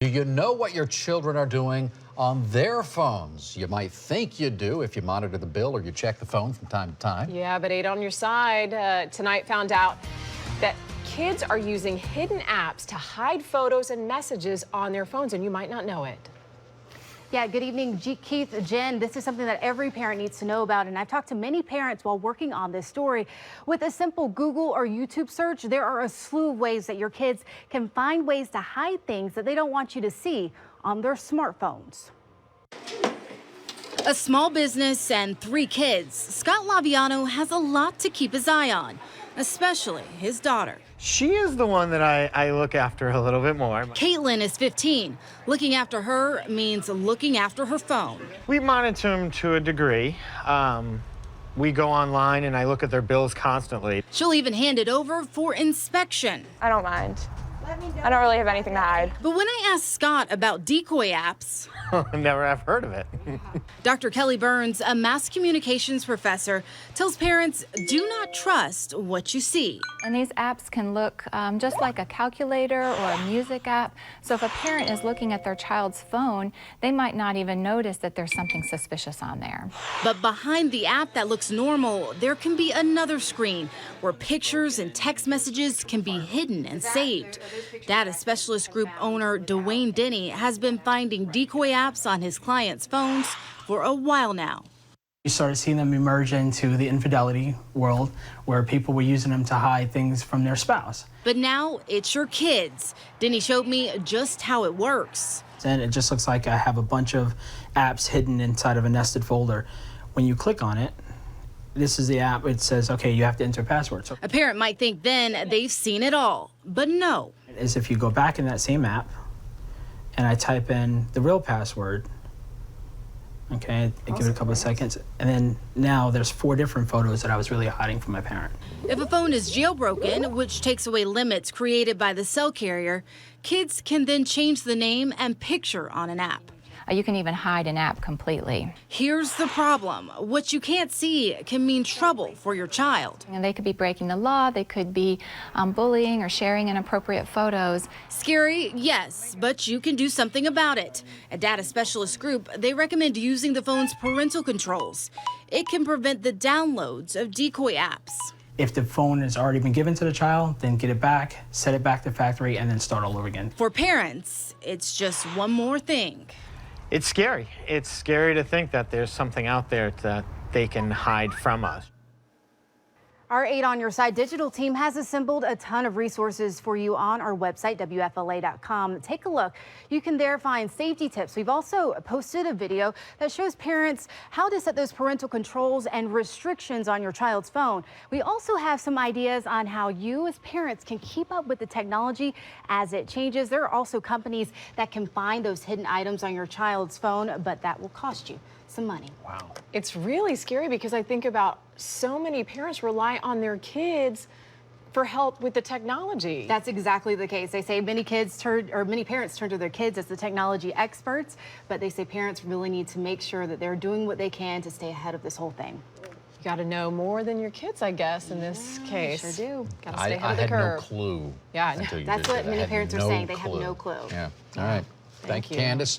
Do you know what your children are doing on their phones? You might think you do if you monitor the bill or you check the phone from time to time. Yeah, but 8 on your side tonight found out that kids are using hidden apps to hide photos and messages on their phones, and you might not know it. Yeah, good evening, Keith, Jen. This is something that every parent needs to know about, and I've talked to many parents while working on this story. With a simple Google or YouTube search, there are a slew of ways that your kids can find ways to hide things that they don't want you to see on their smartphones. A small business and 3 kids, Scott Laviano has a lot to keep his eye on, especially his daughter. She is the one that I look after a little bit more. Caitlin is 15. Looking after her means looking after her phone. We monitor them to a degree. We go online and I look at their bills constantly. She'll even hand it over for inspection. I don't mind. I don't really have anything to hide. But when I asked Scott about Decoy Apps, never have heard of it. Dr. Kelly Burns, a mass communications professor, tells parents do not trust what you see. And these apps can look just like a calculator or a music app. So if a parent is looking at their child's phone, they might not even notice that there's something suspicious on there. But behind the app that looks normal, there can be another screen where pictures and text messages can be hidden and saved. Data specialist group owner Dwayne Denny has been finding decoy apps on his clients' phones for a while now. We started seeing them emerge into the infidelity world where people were using them to hide things from their spouse. But now it's your kids. Denny showed me just how it works. And it just looks like I have a bunch of apps hidden inside of a nested folder. When you click on it, this is the app. It says, okay, you have to enter a password. So A parent might think then they've seen it all, but no. is if you go back in that same app and I type in the real password, okay, I give it a couple of seconds, and then now there's 4 different photos that I was really hiding from my parent. If a phone is jailbroken, which takes away limits created by the cell carrier, kids can then change the name and picture on an app. You can even hide an app completely. Here's the problem. What you can't see can mean trouble for your child. And they could be breaking the law, they could be bullying or sharing inappropriate photos. Scary, yes, but you can do something about it. A data specialist group, they recommend using the phone's parental controls. It can prevent the downloads of decoy apps. If the phone has already been given to the child, then get it back, set it back to factory, and then start all over again. For parents, it's just one more thing. It's scary. It's scary to think that there's something out there that they can hide from us. Our 8 on Your Side digital team has assembled a ton of resources for you on our website, WFLA.com. Take a look. You can there find safety tips. We've also posted a video that shows parents how to set those parental controls and restrictions on your child's phone. We also have some ideas on how you as parents can keep up with the technology as it changes. There are also companies that can find those hidden items on your child's phone, but that will cost you some money. Wow. It's really scary because I think about so many parents rely on their kids for help with the technology. That's exactly the case. They say many parents turn to their kids as the technology experts, but they say parents really need to make sure that they're doing what they can to stay ahead of this whole thing. You got to know more than your kids, I guess, in this case. Sure do. Got to stay ahead I of the had curve. no clue. Yeah, until you that's did what that. I many had parents are no saying. They have clue. no clue. Yeah. All right. Thank you, you. Candace.